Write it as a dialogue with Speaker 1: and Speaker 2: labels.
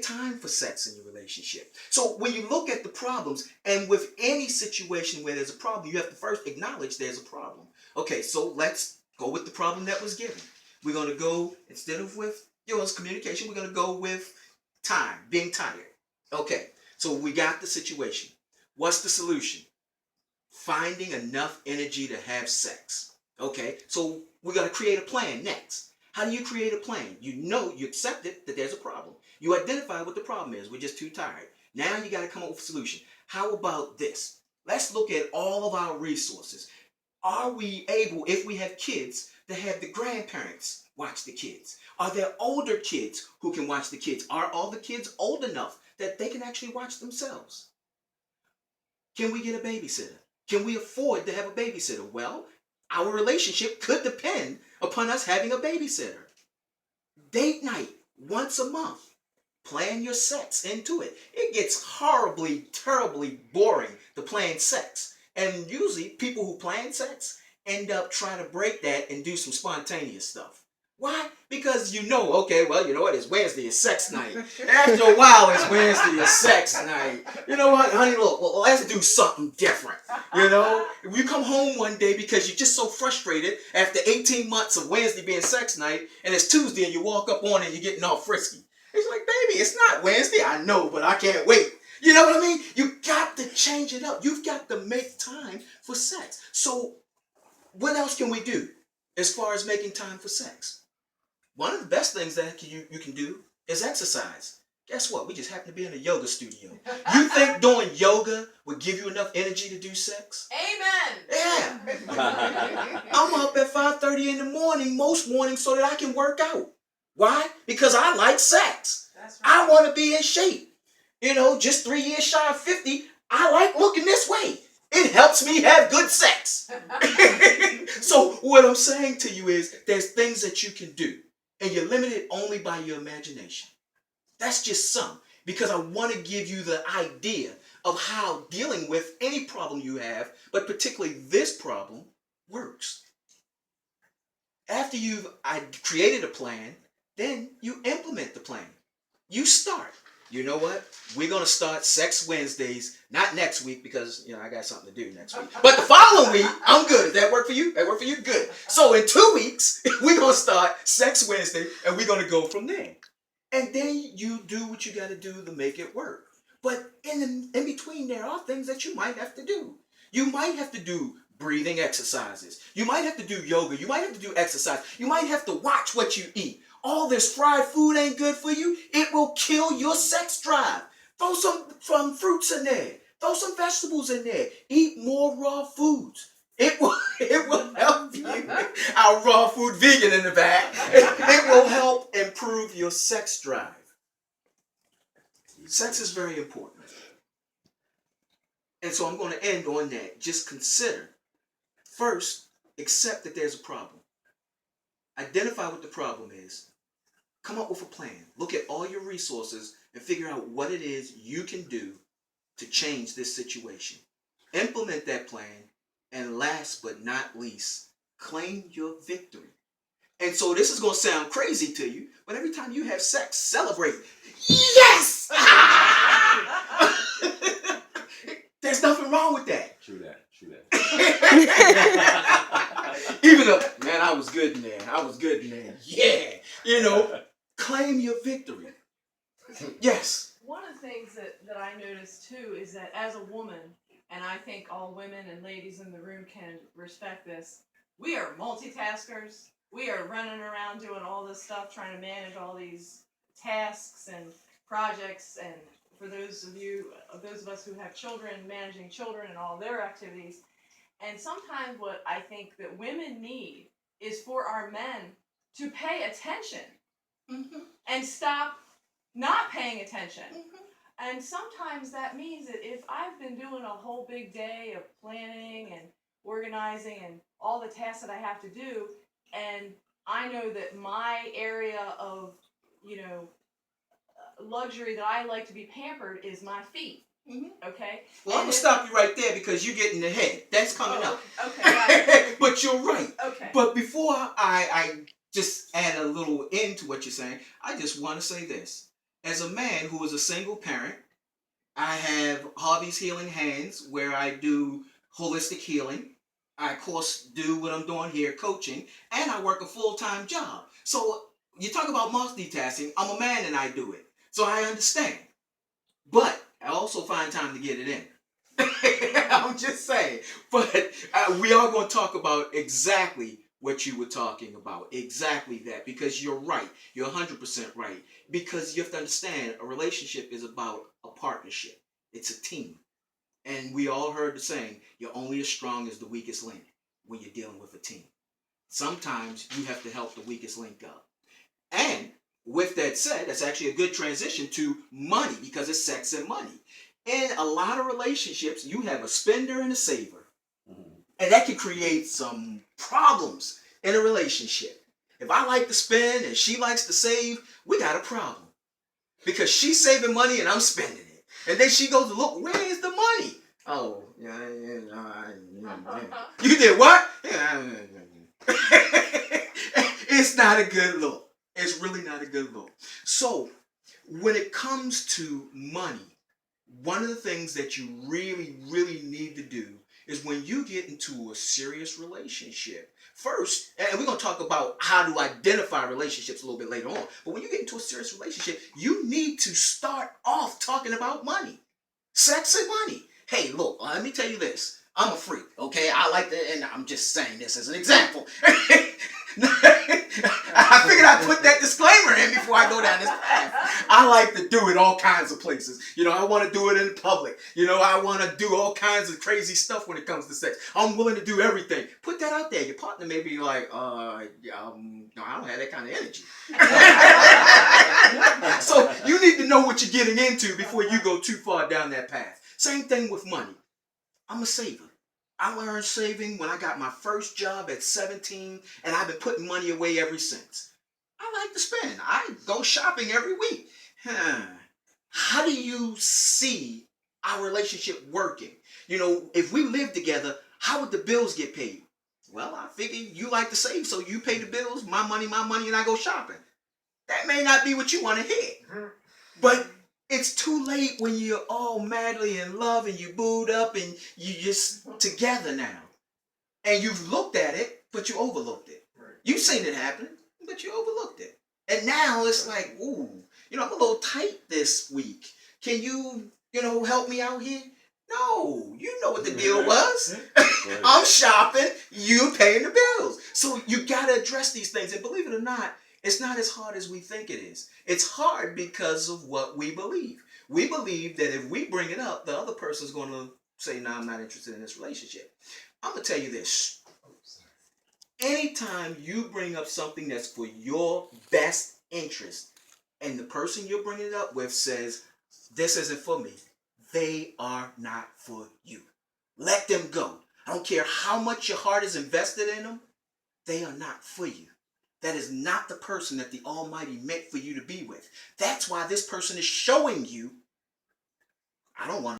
Speaker 1: time for sex in your relationship. So when you look at the problems, and with any situation where there's a problem, you have to first acknowledge there's a problem. Okay, so let's go with the problem that was given. We're going to go, instead of with, it's communication, we're going to go with time, being tired. Okay, so we got the situation. What's the solution? Finding enough energy to have sex. Okay, so we got to create a plan next. How do you create a plan? You accept it that there's a problem. You identify what the problem is. We're just too tired. Now you got to come up with a solution. How about this? Let's look at all of our resources. Are we able, if we have kids, to have the grandparents watch the kids? Are there older kids who can watch the kids? Are all the kids old enough that they can actually watch themselves? Can we get a babysitter? Can we afford to have a babysitter? Well, our relationship could depend upon us having a babysitter. Date night once a month. Plan your sex into it. It gets horribly, terribly boring to plan sex. And usually people who plan sex end up trying to break that and do some spontaneous stuff. Why? Because okay, well, you know what? It's Wednesday, it's sex night. After a while, it's Wednesday, it's sex night. You know what, honey, look, well, let's do something different. You come home one day because you're just so frustrated after 18 months of Wednesday being sex night, and it's Tuesday and you walk up on it and you're getting all frisky. It's like, baby, it's not Wednesday. I know, but I can't wait. You know what I mean? You got to change it up. You've got to make time for sex. So what else can we do as far as making time for sex? One of the best things that you can do is exercise. Guess what? We just happen to be in a yoga studio. You think doing yoga would give you enough energy to do sex?
Speaker 2: Amen.
Speaker 1: Yeah. I'm up at 5:30 in the morning most mornings so that I can work out. Why? Because I like sex.
Speaker 2: That's right.
Speaker 1: I want to be in shape. Just 3 years shy of 50, I like looking this way. It helps me have good sex. So what I'm saying to you is there's things that you can do, and you're limited only by your imagination. That's just some, because I want to give you the idea of how dealing with any problem you have, but particularly this problem, works. After you've created a plan, then you implement the plan. You start. You know what? We're going to start Sex Wednesdays, not next week because, I got something to do next week. But the following week, I'm good. Does that work for you? That work for you? Good. So in 2 weeks, we're going to start Sex Wednesday and we're going to go from there. And then you do what you got to do to make it work. But in between, there are things that you might have to do. You might have to do breathing exercises. You might have to do yoga. You might have to do exercise. You might have to watch what you eat. All this fried food ain't good for you. It will kill your sex drive. Throw some fruits in there. Throw some vegetables in there. Eat more raw foods. It will help you. Our raw food vegan in the back. It will help improve your sex drive. Sex is very important. And so I'm going to end on that. Just consider. First, accept that there's a problem. Identify what the problem is. Come up with a plan. Look at all your resources and figure out what it is you can do to change this situation. Implement that plan. And last but not least, claim your victory. And so this is going to sound crazy to you, but every time you have sex, celebrate. Yes! There's nothing wrong with that.
Speaker 3: True that.
Speaker 1: Even though, man, I was good in there. Yeah. Claim your victory. Yes.
Speaker 2: One of the things that I noticed too is that as a woman, and I think all women and ladies in the room can respect this, we are multitaskers. We are running around doing all this stuff, trying to manage all these tasks and projects, and for those of us who have children, managing children and all their activities. And sometimes what I think that women need is for our men to pay attention and stop not paying attention. And sometimes that means that if I've been doing a whole big day of planning and organizing and all the tasks that I have to do, and I know that my area of, luxury that I like to be pampered is my feet. Okay?
Speaker 1: Well, I'm going to stop you right there because you're getting ahead. That's coming up.
Speaker 2: Okay.
Speaker 1: But you're right.
Speaker 2: Okay.
Speaker 1: But before I just add a little end to what you're saying, I just want to say this. as a man who is a single parent, I have Harvey's Healing Hands where I do holistic healing. I, of course, do what I'm doing here, coaching, and I work a full-time job. So you talk about multitasking, I'm a man and I do it. So I understand. But I also find time to get it in. I'm just saying. But we are going to talk about exactly what you were talking about. Exactly that. Because you're right. You're 100% right. Because you have to understand a relationship is about a partnership. It's a team. And we all heard the saying, you're only as strong as the weakest link when you're dealing with a team. Sometimes you have to help the weakest link up. And with that said, that's actually a good transition to money because it's sex and money. In a lot of relationships, you have a spender and a saver. And that can create some problems in a relationship. If I like to spend and she likes to save, we got a problem. Because she's saving money and I'm spending it. And then she goes, look, where's the money? Oh, yeah. You did what? It's not a good look. It's really not a good look. So, when it comes to money, one of the things that you really, really need to do is when you get into a serious relationship, first, and we're going to talk about how to identify relationships a little bit later on, but when you get into a serious relationship, you need to start off talking about money. Sex and money. Hey, look, let me tell you this. I'm a freak, okay? I like to, and I'm just saying this as an example. I figured I'd put that disclaimer in before I go down this path. I like to do it all kinds of places. You know, I want to do it in public. You know, I want to do all kinds of crazy stuff when it comes to sex. I'm willing to do everything. Put that out there. Your partner may be like, no, I don't have that kind of energy. So you need to know what you're getting into before you go too far down that path. Same thing with money. I'm a saver. I learned saving when I got my first job at 17, and I've been putting money away ever since. I like to spend. I go shopping every week. How do you see our relationship working? You know, if we live together, how would the bills get paid? Well, I figure you like to save, so you pay the bills, my money, and I go shopping. That may not be what you want to hear. But it's too late when you're all madly in love and you booed up and you just together now. And you've looked at it, but you overlooked it. Right. You've seen it happen, but you overlooked it. And now it's like, ooh, I'm a little tight this week. Can you, help me out here? No, you know what the deal was. Right. I'm shopping, you paying the bills. So you got to address these things. And believe it or not, it's not as hard as we think it is. It's hard because of what we believe. We believe that if we bring it up, the other person's going to say, no, I'm not interested in this relationship. I'm going to tell you this. Anytime you bring up something that's for your best interest and the person you're bringing it up with says, this isn't for me, they are not for you. Let them go. I don't care how much your heart is invested in them. They are not for you. That is not the person that the Almighty meant for you to be with. That's why this person is showing you, I don't want